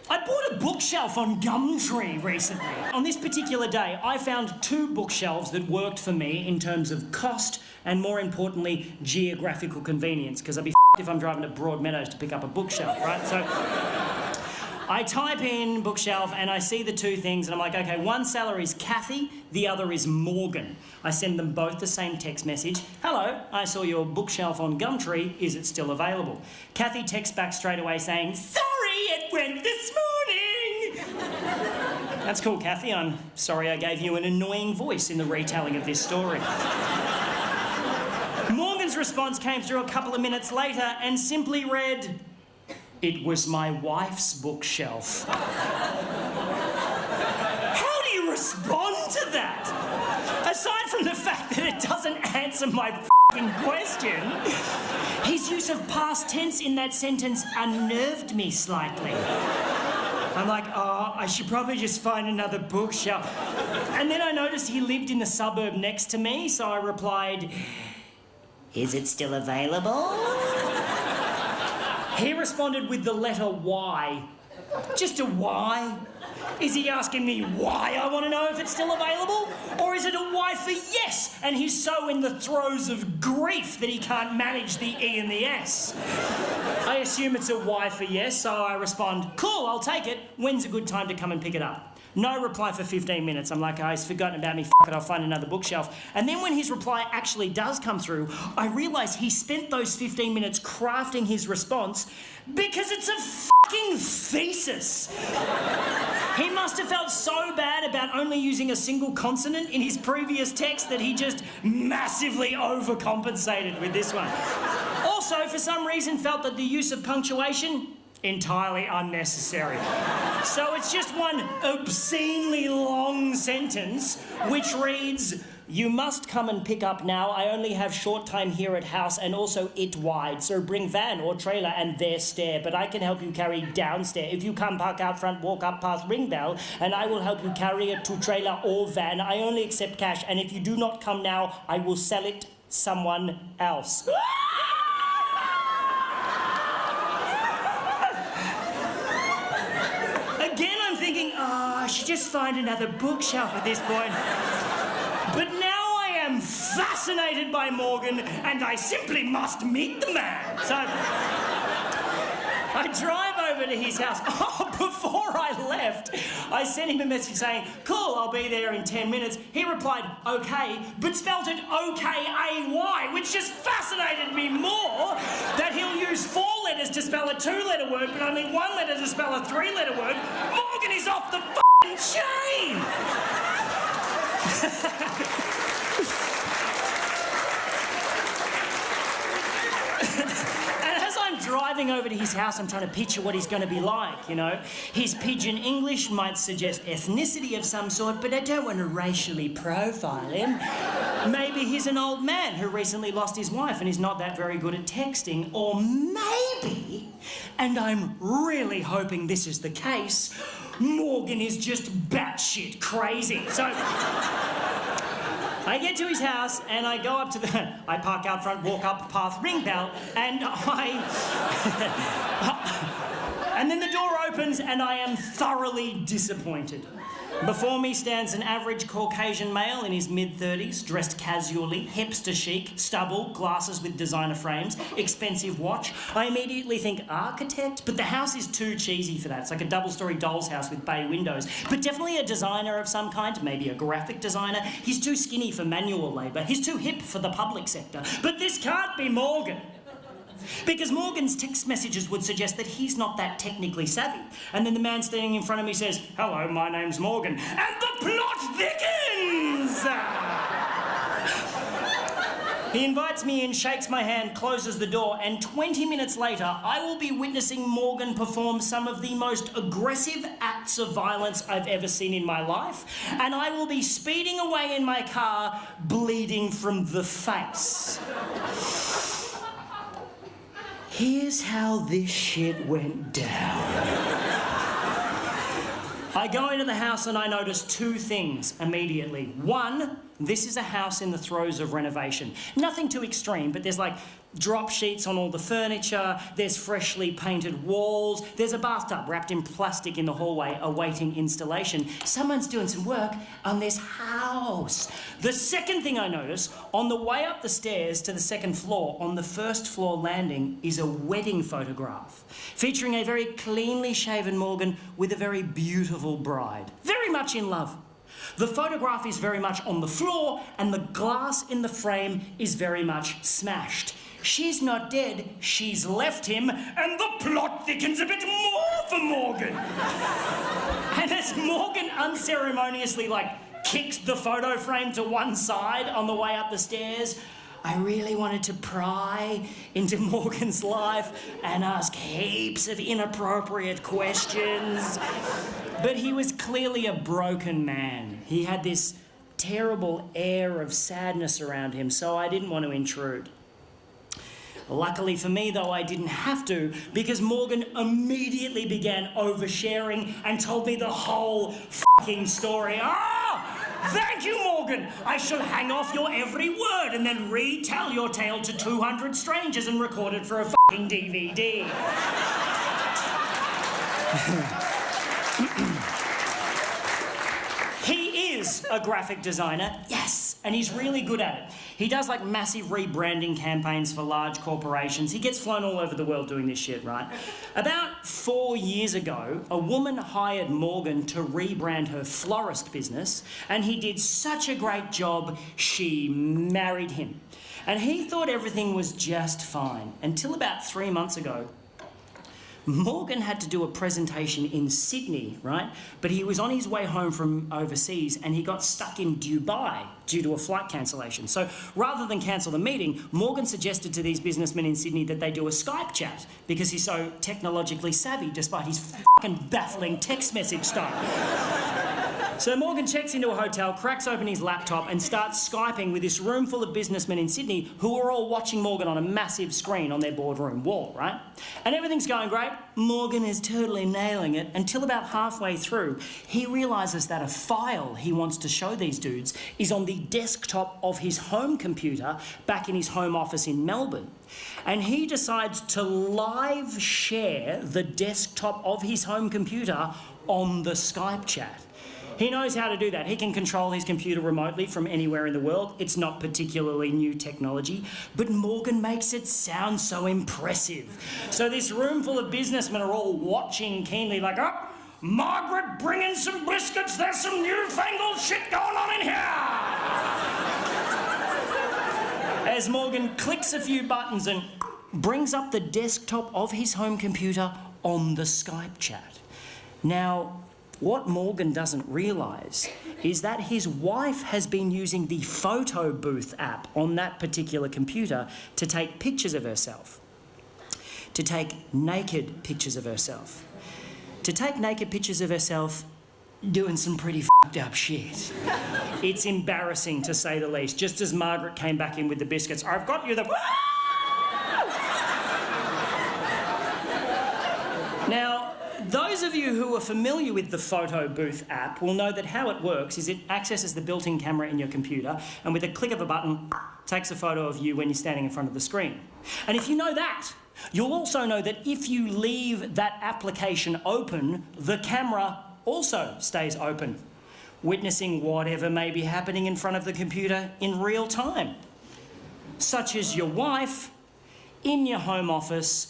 I bought a bookshelf on Gumtree recently. On this particular day, I found 2 bookshelves that worked for me in terms of cost and, more importantly, geographical convenience, because I'd be f***ed if I'm driving to Broadmeadows to pick up a bookshelf, right? So I type in bookshelf and I see the 2 things and I'm like, okay, one seller is Kathy, the other is Morgan. I send them both the same text message. Hello, I saw your bookshelf on Gumtree. Is it still available? Kathy texts back straight away saying, sorry, it went this morning. That's cool, Kathy. I'm sorry I gave you an annoying voice in the retelling of this story. Morgan's response came through a couple of minutes later and simply read, it was my wife's bookshelf. How do you respond to that? Aside from the fact that it doesn't answer my f***ing question, his use of past tense in that sentence unnerved me slightly. I'm like, oh, I should probably just find another bookshelf. And then I noticed he lived in the suburb next to me, so I replied, is it still available? He responded with the letter Y. Just a Y? Is he asking me why I want to know if it's still available? Or is it a Y for yes, and he's so in the throes of grief that he can't manage the E and the S? I assume it's a Y for yes, so I respond, cool, I'll take it. When's a good time to come and pick it up? No reply for 15 minutes. I'm like, oh, he's forgotten about me, f*** it, I'll find another bookshelf. And then when his reply actually does come through, I realise he spent those 15 minutes crafting his response because it's a f***ing thesis. He must have felt so bad about only using a single consonant in his previous text that he just massively overcompensated with this one. Also, for some reason, felt that the use of punctuation entirely unnecessary. So it's just one obscenely long sentence which reads, you must come and pick up now. I only have short time here at house and also it wide. So bring van or trailer and there stair. But I can help you carry downstairs. If you come park out front, walk up past ring bell and I will help you carry it to trailer or van. I only accept cash and if you do not come now, I will sell it someone else. Again, I'm thinking, oh, I should just find another bookshelf at this point. But now I am fascinated by Morgan and I simply must meet the man. So I drive over to his house. Oh, before I left, I sent him a message saying, cool, I'll be there in 10 minutes. He replied, okay, but spelled it O-K-A-Y, which just fascinated me more that he'll use 4 letters to spell a 2-letter word, but only 1 letter to spell a 3-letter word. Morgan is off the f***ing chain! And as I'm driving over to his house, I'm trying to picture what he's going to be like, you know. His pidgin English might suggest ethnicity of some sort, but I don't want to racially profile him. Maybe he's an old man who recently lost his wife and is not that very good at texting. Or maybe, and I'm really hoping this is the case, Morgan is just batshit crazy. So I get to his house and I go up to I park out front, walk up past ring bell, and and then the door opens and I am thoroughly disappointed. Before me stands an average Caucasian male in his mid-30s, dressed casually, hipster chic, stubble, glasses with designer frames, expensive watch. I immediately think architect, but the house is too cheesy for that. It's like a double-storey doll's house with bay windows. But definitely a designer of some kind, maybe a graphic designer. He's too skinny for manual labour. He's too hip for the public sector. But this can't be Morgan. Because Morgan's text messages would suggest that he's not that technically savvy. And then the man standing in front of me says, hello, my name's Morgan. And the plot thickens! He invites me in, shakes my hand, closes the door, and 20 minutes later, I will be witnessing Morgan perform some of the most aggressive acts of violence I've ever seen in my life. And I will be speeding away in my car, bleeding from the face. Here's how this shit went down. I go into the house and I notice 2 things immediately. 1, This is a house in the throes of renovation. Nothing too extreme, but there's like drop sheets on all the furniture, there's freshly painted walls, there's a bathtub wrapped in plastic in the hallway awaiting installation. Someone's doing some work on this house. The second thing I notice, on the way up the stairs to the second floor, on the first floor landing, is a wedding photograph featuring a very cleanly shaven Morgan with a very beautiful bride, very much in love. The photograph is very much on the floor and the glass in the frame is very much smashed. She's not dead, she's left him, and the plot thickens a bit more for Morgan. And as Morgan unceremoniously, kicks the photo frame to one side on the way up the stairs, I really wanted to pry into Morgan's life and ask heaps of inappropriate questions. But he was clearly a broken man. He had this terrible air of sadness around him, so I didn't want to intrude. Luckily for me, though, I didn't have to, because Morgan immediately began oversharing and told me the whole fucking story. Thank you, Morgan. I shall hang off your every word and then retell your tale to 200 strangers and record it for a fucking DVD. He is a graphic designer, yes, and he's really good at it. He does massive rebranding campaigns for large corporations. He gets flown all over the world doing this shit, right? About 4 years ago, a woman hired Morgan to rebrand her florist business, and he did such a great job, she married him. And he thought everything was just fine, until about 3 months ago. Morgan had to do a presentation in Sydney, right? But he was on his way home from overseas and he got stuck in Dubai due to a flight cancellation. So rather than cancel the meeting, Morgan suggested to these businessmen in Sydney that they do a Skype chat because he's so technologically savvy despite his fucking baffling text message style. So Morgan checks into a hotel, cracks open his laptop and starts Skyping with this room full of businessmen in Sydney who are all watching Morgan on a massive screen on their boardroom wall, right? And everything's going great. Morgan is totally nailing it until about halfway through, he realises that a file he wants to show these dudes is on the desktop of his home computer back in his home office in Melbourne. And he decides to live share the desktop of his home computer on the Skype chat. He knows how to do that. He can control his computer remotely from anywhere in the world. It's not particularly new technology, but Morgan makes it sound so impressive. So this room full of businessmen are all watching keenly Margaret, bring in some biscuits. There's some newfangled shit going on in here. As Morgan clicks a few buttons and brings up the desktop of his home computer on the Skype chat. Now, what Morgan doesn't realise is that his wife has been using the photo booth app on that particular computer to take pictures of herself. To take naked pictures of herself. To take naked pictures of herself doing some pretty fucked up shit. It's embarrassing to say the least. Just as Margaret came back in with the biscuits, I've got you the... Now, those of you who are familiar with the photo booth app will know that how it works is it accesses the built-in camera in your computer and with a click of a button takes a photo of you when you're standing in front of the screen. And if you know that, you'll also know that if you leave that application open, the camera also stays open, witnessing whatever may be happening in front of the computer in real time, such as your wife in your home office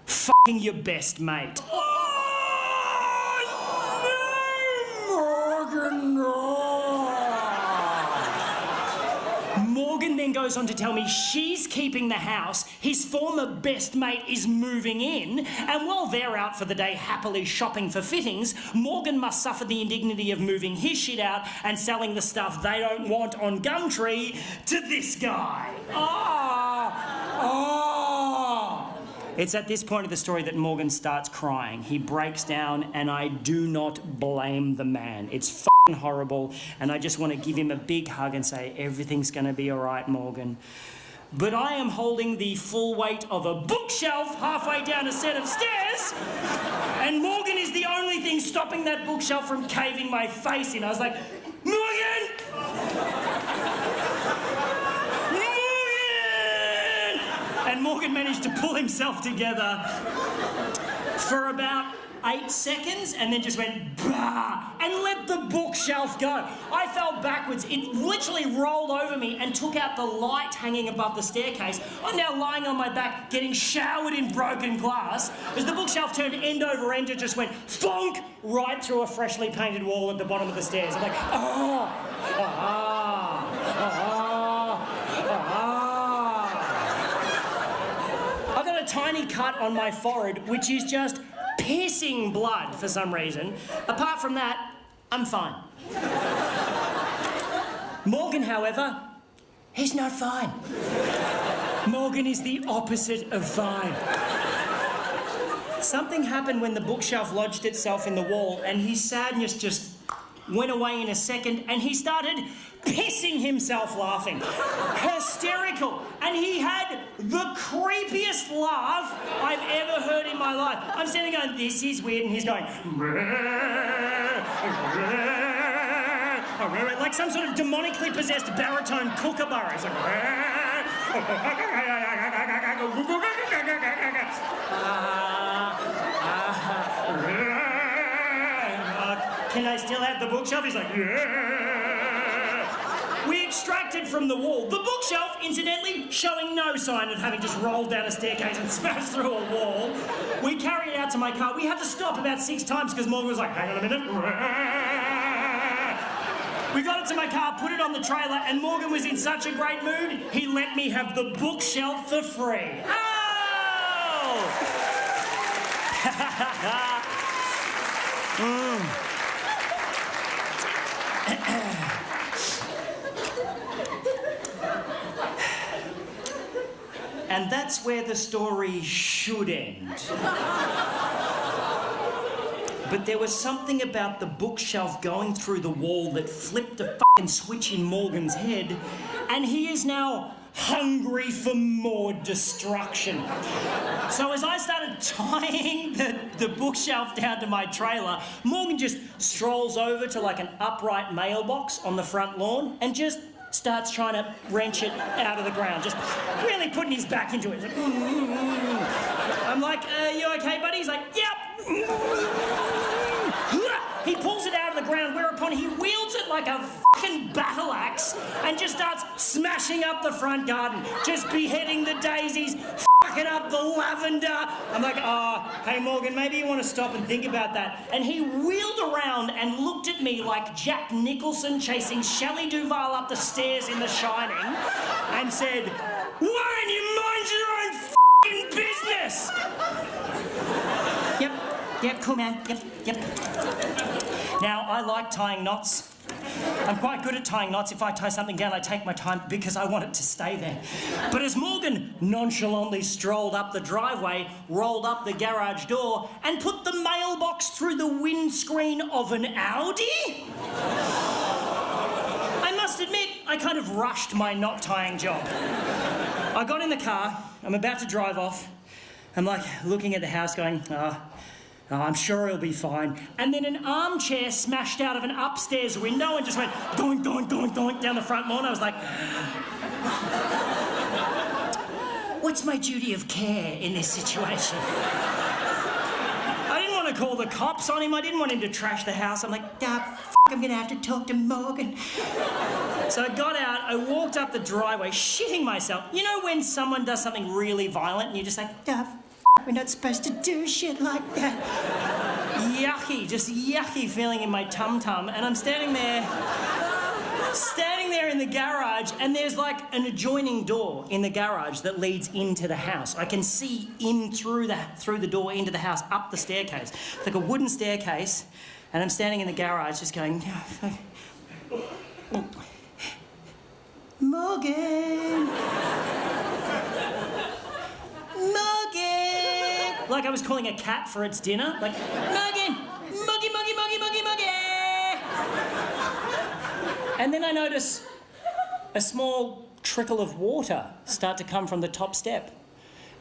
fucking your best mate. Morgan then goes on to tell me she's keeping the house, his former best mate is moving in, and while they're out for the day happily shopping for fittings, Morgan must suffer the indignity of moving his shit out and selling the stuff they don't want on Gumtree to this guy. It's at this point of the story that Morgan starts crying. He breaks down, and I do not blame the man. It's fucking horrible, and I just want to give him a big hug and say, everything's going to be all right, Morgan. But I am holding the full weight of a bookshelf halfway down a set of stairs, and Morgan is the only thing stopping that bookshelf from caving my face in. I was like, Morgan! And Morgan managed to pull himself together for about 8 seconds and then just went bah and let the bookshelf go. I fell backwards. It literally rolled over me and took out the light hanging above the staircase. I'm now lying on my back getting showered in broken glass as the bookshelf turned end over end and just went thonk right through a freshly painted wall at the bottom of the stairs. I'm like, I got a tiny cut on my forehead which is just pissing blood for some reason. Apart from that, I'm fine. Morgan, however, he's not fine. Morgan is the opposite of fine. Something happened when the bookshelf lodged itself in the wall and his sadness just went away in a second and he started pissing himself laughing. Hysterical. And he had the creepiest laugh I've ever heard in my life. I'm standing going, this is weird, and he's going like some sort of demonically possessed baritone kookaburra. He's like can I still have the bookshelf? He's like, we extracted from the wall. The bookshelf, incidentally, showing no sign of having just rolled down a staircase and smashed through a wall. We carried it out to my car. We had to stop about 6 times because Morgan was like, hang on a minute. We got it to my car, put it on the trailer, and Morgan was in such a great mood, he let me have the bookshelf for free. Oh! And that's where the story should end. But there was something about the bookshelf going through the wall that flipped a fucking switch in Morgan's head, and he is now hungry for more destruction. So as I started tying the bookshelf down to my trailer, Morgan just strolls over to like an upright mailbox on the front lawn and just starts trying to wrench it out of the ground, just really putting his back into it. Like, I'm like, you okay, buddy? He's like, yep. He pulls it out of the ground, whereupon he wields it like a fucking battle axe and just starts smashing up the front garden, just beheading the daisies, fucking up the lavender. I'm like, oh, hey, Morgan, maybe you want to stop and think about that. And he wheeled around and looked at me like Jack Nicholson chasing Shelley Duvall up the stairs in The Shining and said, why don't you mind your own fucking business? Yep, cool, man. Yep. Now, I like tying knots. I'm quite good at tying knots. If I tie something down, I take my time because I want it to stay there. But as Morgan nonchalantly strolled up the driveway, rolled up the garage door, and put the mailbox through the windscreen of an Audi, I must admit, I kind of rushed my knot tying job. I got in the car, I'm about to drive off. I'm like looking at the house going, I'm sure he'll be fine. And then an armchair smashed out of an upstairs window and just went doink, doink, doink, doink down the front lawn. I was like, what's my duty of care in this situation? I didn't want to call the cops on him. I didn't want him to trash the house. I'm like, I'm going to have to talk to Morgan. So I got out, I walked up the driveway, shitting myself. You know when someone does something really violent and you're just like, we're not supposed to do shit like that. Yucky, just yucky feeling in my tum-tum. And I'm standing there in the garage, and there's like an adjoining door in the garage that leads into the house. I can see in through the door into the house, up the staircase. It's like a wooden staircase, and I'm standing in the garage just going, Morgan! Like I was calling a cat for its dinner. Like, Morgan! Moggy, moggy, moggy, moggy, moggy! And then I notice a small trickle of water start to come from the top step.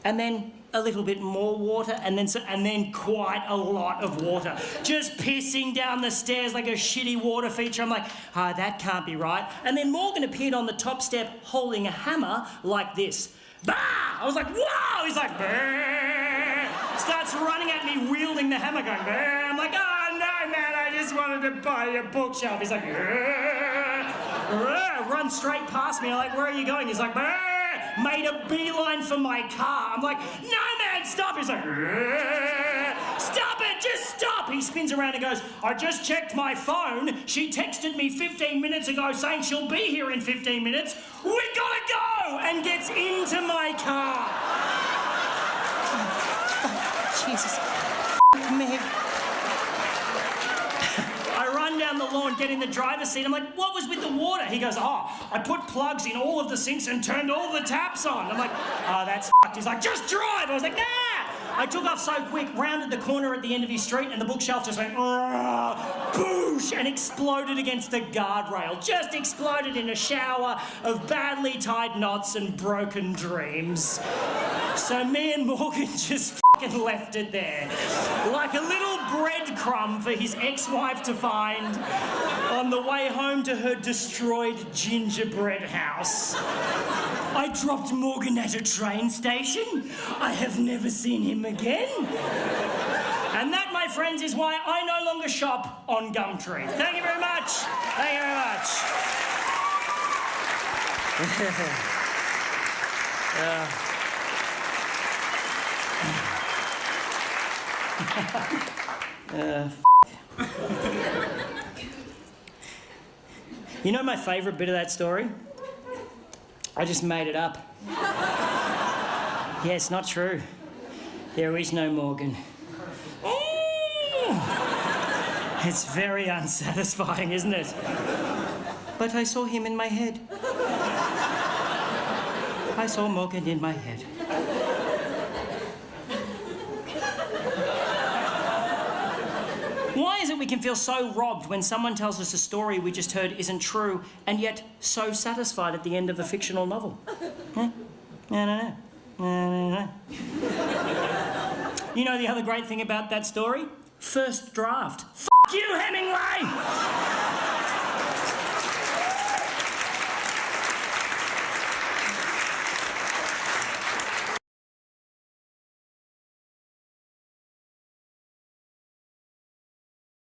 And then a little bit more water, and then quite a lot of water. Just pissing down the stairs like a shitty water feature. I'm like, that can't be right. And then Morgan appeared on the top step holding a hammer like this. Bah! I was like, whoa! He's like, "Brrr." Starts running at me, wielding the hammer, going, "Brrr." I'm like, oh no, man, I just wanted to buy a bookshelf. He's like, "Brrr." Brrr. Runs straight past me. I'm like, where are you going? He's like, "Brrr." Made a beeline for my car. I'm like, no, man, stop. He's like, "Brrr. Stop it, just stop." He spins around and goes, I just checked my phone. She texted me 15 minutes ago saying she'll be here in 15 minutes. We gotta go! And gets into my car. Jesus. Man. I run down the lawn, get in the driver's seat. I'm like, what was with the water? He goes, oh, I put plugs in all of the sinks and turned all the taps on. I'm like, oh, that's f***ed. He's like, just drive. I was like, nah. I took off so quick, rounded the corner at the end of his street, and the bookshelf just went, boosh, and exploded against the guardrail. Just exploded in a shower of badly tied knots and broken dreams. So me and Morgan just fucking left it there. Like a little breadcrumb for his ex-wife to find on the way home to her destroyed gingerbread house. I dropped Morgan at a train station. I have never seen him again. And that, my friends, is why I no longer shop on Gumtree. Thank you very much. Thank you very much. You know my favourite bit of that story? I just made it up. Yeah, it's not true. There is no Morgan. It's very unsatisfying, isn't it? But I saw him in my head. I saw Morgan in my head. Why is it we can feel so robbed when someone tells us a story we just heard isn't true, and yet so satisfied at the end of a fictional novel? Huh? I don't know. You know the other great thing about that story? First draft. F*** you, Hemingway!